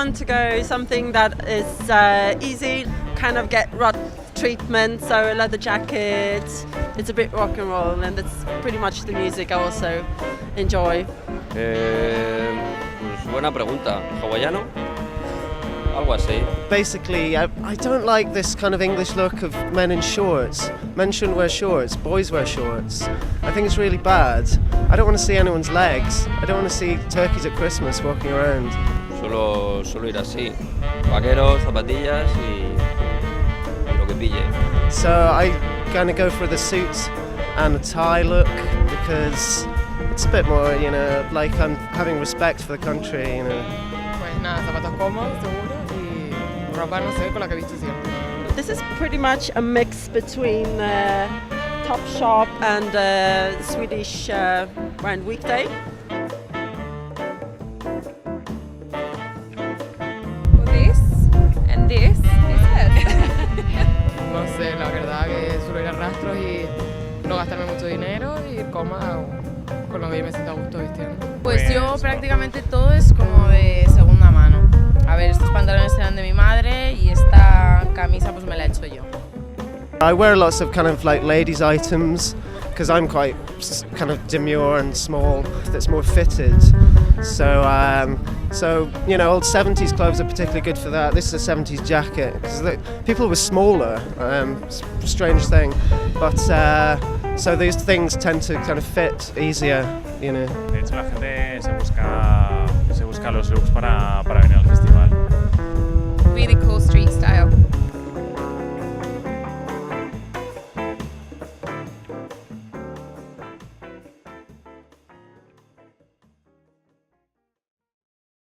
want to go something that is easy, kind of get rut treatment, so a leather jacket, it's a bit rock and roll, and that's pretty much the music I also enjoy. Pues buena pregunta. ¿Hawaiano? Algo así. Basically, I don't like this kind of English look of men in shorts. Men shouldn't wear shorts, boys wear shorts. I think it's really bad. I don't want to see anyone's legs. I don't want to see turkeys at Christmas walking around. Solo ir así. Vaqueros, zapatillas y lo que pille. So I kind of go for the suit and a tie look because it's a bit more, you know, like I'm having respect for the country, you know. Pues nada, zapatos cómodos, seguros y ropa, no sé, con la que he visto siempre. This is pretty much a mix between Topshop and Swedish brand Weekday. Well, this and this is it. No sé, la verdad que suelo ir a rastros y no gastarme mucho dinero y ir cómoda con lo que yo me siento a gusto vistiendo. Pues yo prácticamente todo es como de segunda mano. A ver, estos pantalones eran de mi madre y esta camisa pues me la he hecho yo. I wear lots of kind of like ladies' items because I'm quite kind of demure and small. That's more fitted. So you know, old 70s clothes are particularly good for that. This is a 70s jacket because people were smaller. It's a strange thing, but so these things tend to kind of fit easier, you know. De hecho, la gente se busca los looks para venir al festival. Really cool street style.